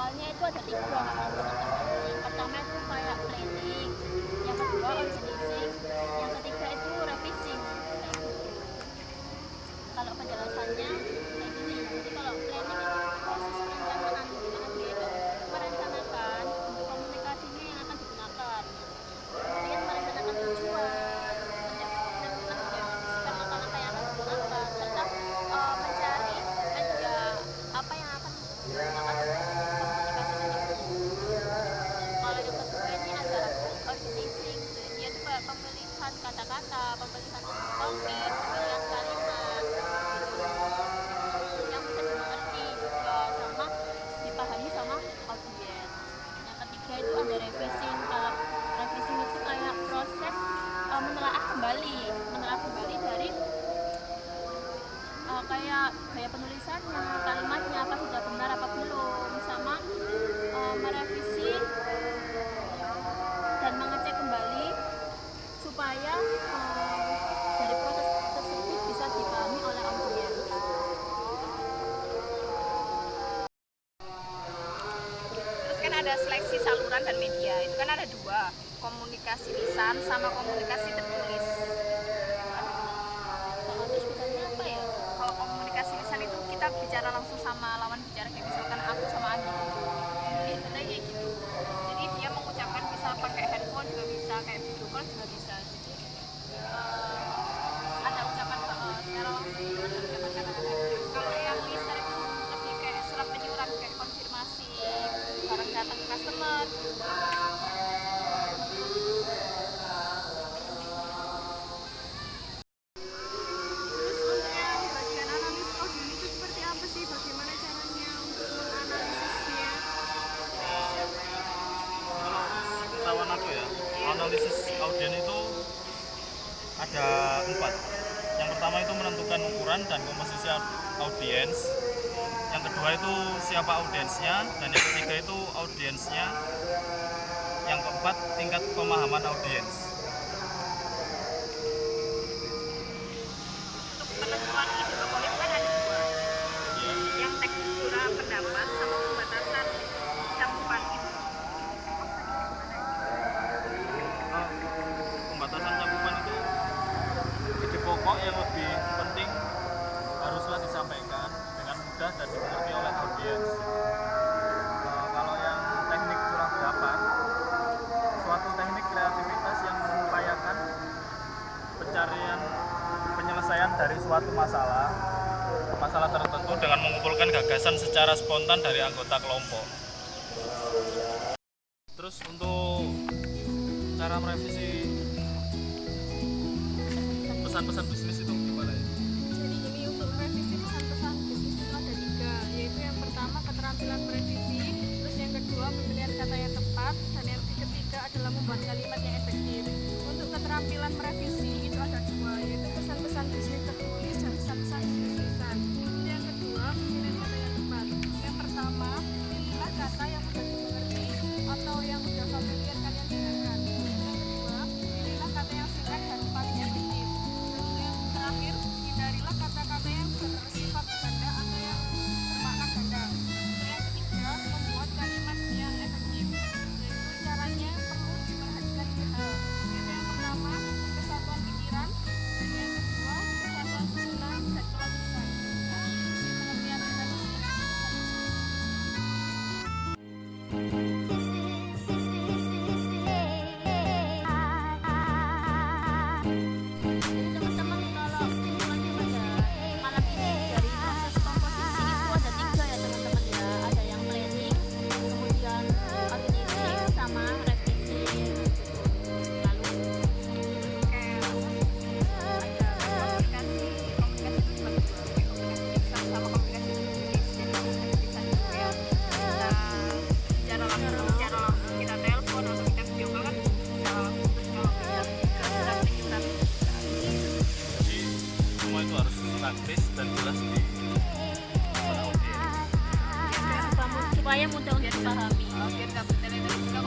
awalnya itu ada tiga teman-teman. Yang pertama itu kayak planning, yang kedua organizing, yang ketiga itu revising kayak gitu. Kalau penjelasannya kayak gini, jadi kalau planning itu proses perencanaan, dimana dia itu merencanakan bentuk komunikasinya yang akan digunakan, kemudian merencanakan tujuan, mendefinisikan langkah-langkah yang akan digunakan, serta mencari media apa yang akan digunakan untuk komunikasi tersebut. Kalau yang kedua ini ada organizing, jadi dia itu kayak pemilihan kata-kata, pemilihan topik, pemilihan kalimat gitu, yang bisa dimengerti juga sama dipahami sama audiens. Yang ketiga itu ada revising. Kalau revising itu kayak proses menelaah kembali dari kayak gaya penulisannya, kalimatnya apa sudah benar apa belum, sama merevisi dan mengecek kembali supaya dari proses tersebut bisa dipahami oleh audiens. Terus kan ada seleksi saluran dan media, itu kan ada dua, komunikasi lisan sama komunikasi tertulis. Terus bedanya apa ya? Kalau komunikasi lisan itu kita bicara langsung sama lawan bicara, kayak misalkan aku sama Andi, kayak gitu. Jadi dia mengucapkan bisa pakai handphone juga bisa, kayak video call juga bisa. Jadi ada ucapan secara langsung, ada ucapan kata-kata. Kalau yang lisan itu lebih kayak surat penyurat, kayak konfirmasi barang datang ke customer. Terus untuk yang bagian analis audio itu seperti apa sih? Bagaimana caranya untuk menganalisisnya? Pengetahuan aku ya, analisis audien itu ada 4. Yang pertama itu menentukan ukuran dan komposisi audiens. Yang kedua itu siapa audiensnya, dan yang ketiga itu audiensnya. Yang keempat tingkat pemahaman audiens. Untuk penentuan ide pokoknya kan ada dua, yang tekstura pendapat sama pembatasan cakupan itu. Pembatasan cakupan itu ide pokok yang lebih penting haruslah disampaikan dengan mudah dan dimengerti oleh audiens. Kalau yang teknik kurang dapat, suatu teknik kreativitas yang mengupayakan penyelesaian dari suatu masalah tertentu dengan mengumpulkan gagasan secara spontan dari anggota kelompok. Terus untuk cara merevisi pesan-pesan bisnis itu gimana ya? Jadi ini untuk merevisi pesan-pesan bisnis itu ada 3, yaitu yang pertama keterampilan merevisi, terus yang kedua pemilihan kata yang tepat, dan yang ketiga adalah membuat kalimat yang efektif. Untuk keterampilan merevisi itu ada 2, yaitu pesan-pesan bisnis tertulis dan pesan-pesan bisnis lisan. Yang kedua pemilihan kata yang tepat. Yang pertama, pilihlah kata yang mudah dimengerti atau yang mudah familiar kalian dengarkan. Yang kedua, pilihlah kata yang singkat dan paling efektif. Yang terakhir, hindarilah kata-kata yang bersifat ganda atau yang bermakna ganda. Yang ketiga, membuat kalimat yang efektif. Yaitu caranya perlu diperhatikan 2 hal. Yaitu yang pertama, kesatuan pikiran, dan yang kedua, kesatuan susunan dan kelulusan. Pengertian merevisi. Jadi teman-teman kalau kesimpulannya pada malam ini dari proses komposisi itu ada 3 ya teman-teman ya. Ada yang planning, kemudian organizing, sama revising. Lalu Kayak ada komunikasi itu sebagai dua, kayak komunikasi lisan sama komunikasi tertulis. Jadi komunikasi lisan itu kayak kita bicara langsung kita telepon atau kita video call kan secara langsung. Terus kalau bisa surat penyurat bisa. Jadi semua itu harus praktis dan jelas di audiens. supaya mudah untuk dipahami. Biar nggak bertele-tele juga